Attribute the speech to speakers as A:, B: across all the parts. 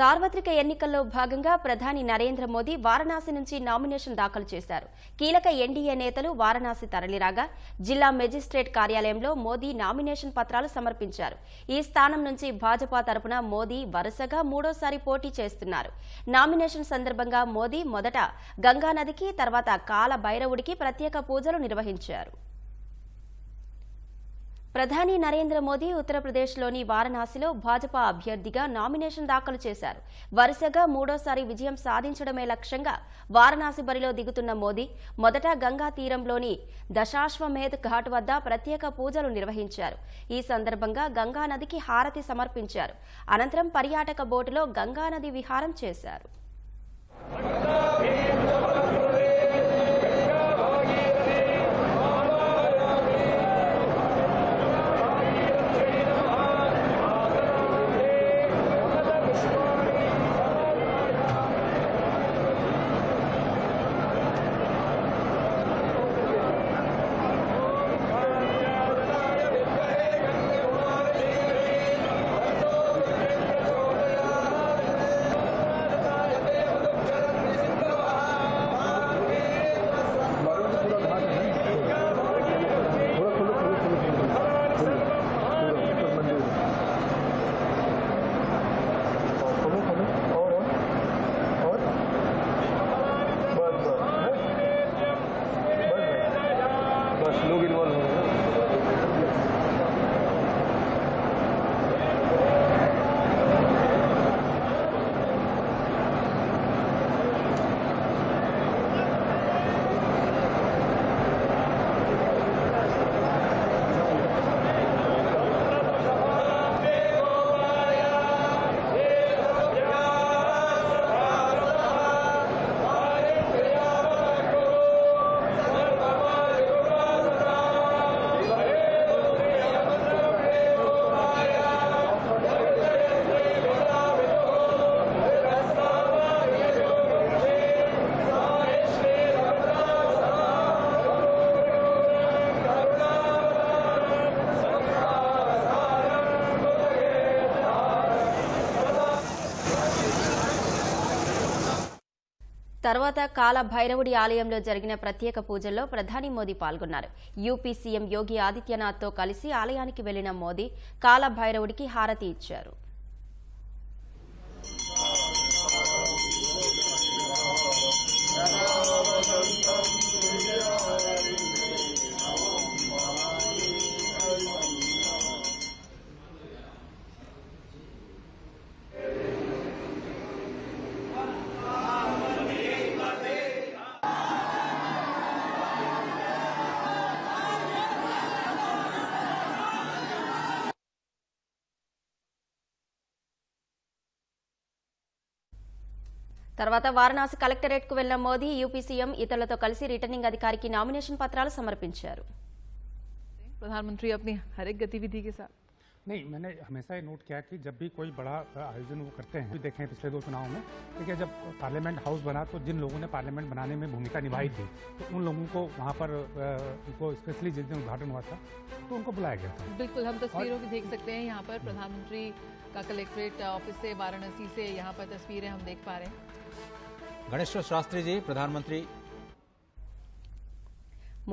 A: సార్వత్రిక ఎన్నికల్లో భాగంగా ప్రధాని నరేంద్ర మోదీ వారణాసి నుంచి నామినేషన్ దాఖలు చేశారు. కీలక ఎన్డీఏ నేతలు వారణాసి తరలిరాగా జిల్లా మెజిస్ట్రేట్ కార్యాలయంలో మోదీ నామినేషన్ పత్రాలు సమర్పించారు. ఈ స్థానం నుంచి భాజపా తరపున మోదీ వరుసగా మూడోసారి పోటీ చేస్తున్నారు. నామినేషన్ సందర్భంగా మోదీ మొదట గంగానదికి, తర్వాత కాల భైరవుడికి ప్రత్యేక పూజలు నిర్వహించారు. ప్రధాని నరేంద్ర మోదీ ఉత్తరప్రదేశ్లోని వారణాసిలో భాజపా అభ్యర్థిగా నామినేషన్ దాఖలు చేశారు. వరుసగా మూడోసారి విజయం సాధించడమే లక్ష్యంగా వారణాసి బరిలో దిగుతున్న మోదీ మొదట గంగా తీరంలోని దశాశ్వమేధ్ ఘాట్ వద్ద ప్రత్యేక పూజలు నిర్వహించారు. ఈ సందర్భంగా గంగానదికి హారతి సమర్పించారు. అనంతరం పర్యాటక బోటులో గంగానది విహారం చేశారు.
B: लोग इन्वॉल्व हो गए।
A: తర్వాత కాల భైరవుడి ఆలయంలో జరిగిన ప్రత్యేక పూజల్లో ప్రధాని మోదీ పాల్గొన్నారు. యూపీ సీఎం యోగి ఆదిత్యనాథ్తో కలిసి ఆలయానికి వెళ్లిన మోదీ కాల భైరవుడికి హారతి ఇచ్చారు. తర్వాత వారణాసి కలెక్టరేట్ కు వెళ్లిన మోదీ యూపీ సీఎం ఇతరులతో కలిసి రిటర్నింగ్ अधिकारी నామినేషన్ పత్రాలు సమర్పించారు.
C: प्रधानमंत्री अपनी हर एक गतिविधि के साथ
D: नहीं, मैंने हमेशा ये नोट किया कि जब भी कोई बड़ा आयोजन वो करते हैं, देखें पिछले 2 चुनावों में, देखिए जब पार्लियामेंट हाउस बना तो जिन लोगों ने पार्लियामेंट बनाने में भूमिका निभाई थी, तो उन लोगों को वहाँ पर उनको स्पेशली जिस दिन उद्घाटन हुआ था तो उनको बुलाया गया था।
C: बिल्कुल, हम तस्वीरों भी देख सकते हैं यहाँ पर प्रधानमंत्री का कलेक्ट्रेट ऑफिस से, वाराणसी से यहाँ पर तस्वीरें हम देख पा रहे हैं।
E: गणेश्वर शास्त्री जी, प्रधानमंत्री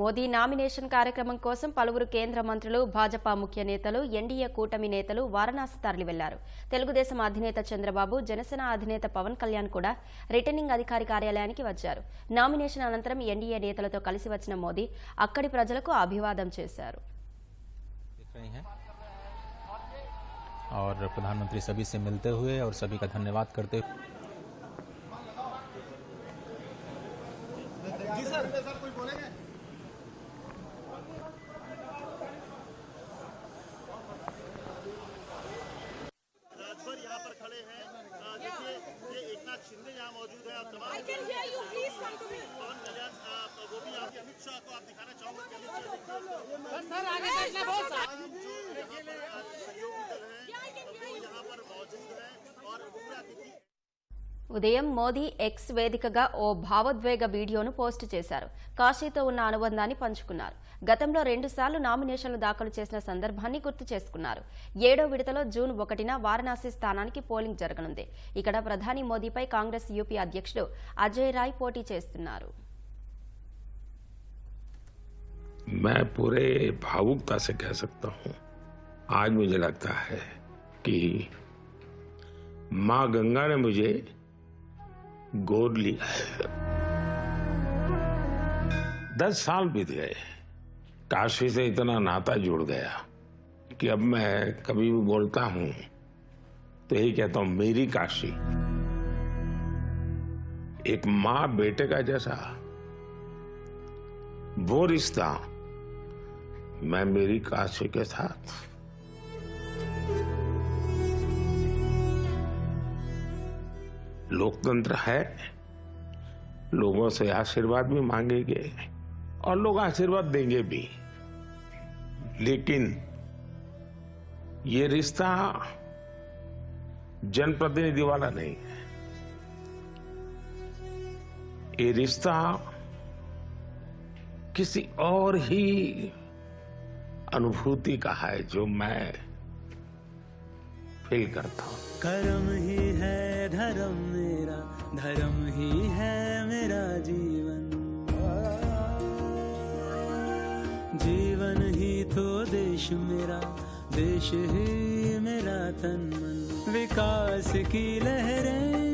A: మోదీ నామినేషన్ కార్యక్రమం కోసం పలువురు కేంద్ర మంత్రులు, భాజపా ముఖ్య నేతలు, ఎన్డీఏ కూటమి నేతలు వారణాసి తరలి వెళ్లారు. తెలుగుదేశం అధినేత చంద్రబాబు, జనసేన అధినేత పవన్ కళ్యాణ్ కూడా రిటర్నింగ్ అధికారి కార్యాలయానికి వచ్చారు. నామినేషన్ అనంతరం ఎన్డీఏ నేతలతో కలిసి వచ్చిన మోదీ అక్కడి ప్రజలకు అభివాదం చేశారు.
E: और प्रधानमंत्री सभी से मिलते हुए और सभी का धन्यवाद करते हुए जी सर कोई बोलेंगे
F: यहाँ पर खड़े हैं। देखिए ये एकनाथ शिंदे यहाँ मौजूद है और तमाम पवन कल्याण वो भी यहाँ अमित शाह को आप दिखाना चाहूंगा कि अमित शाह सहयोगी दल है वो यहाँ पर मौजूद है और मुख्य अतिथि
A: ఉదయం మోదీ ఎక్స్ వేదికగా ఓ భావోద్వేగ వీడియోను పోస్టు చేశారు. కాశీతో ఉన్న అనుబంధాన్ని పంచుకున్నారు. గతంలో 2 సార్లు నామినేషన్లు దాఖలు చేసిన సందర్భాన్ని గుర్తు చేసుకున్నారు. 7వ విడతలో జూన్ 1న వారణాసి స్థానానికి పోలింగ్ జరగనుంది. ఇక్కడ ప్రధాని మోదీపై కాంగ్రెస్ యూపీ అధ్యక్షుడు అజయ్ రాయ్ పోటీ చేస్తున్నారు.
G: मैं पूरे भावुकता से कह सकता हूं, आज मुझे लगता है कि मां गंगा ने मुझे गोद लिया है। 10 साल बीत गए, काशी से इतना नाता जुड़ गया कि अब मैं कभी भी बोलता हूं तो यही कहता हूं, मेरी काशी। एक मां बेटे का जैसा वो रिश्ता मैं मेरी काशी के साथ लोकतंत्र है, लोगों से आशीर्वाद भी मांगेंगे और लोग आशीर्वाद देंगे भी, लेकिन ये रिश्ता जनप्रतिनिधि वाला नहीं है। ये रिश्ता किसी और ही अनुभूति का है जो मैं फील करता हूं।
H: कर्म ही है धर्म मेरा, धर्म ही है मेरा जीवन, जीवन ही तो देश मेरा, देश ही मेरा तन मन। विकास की लहरें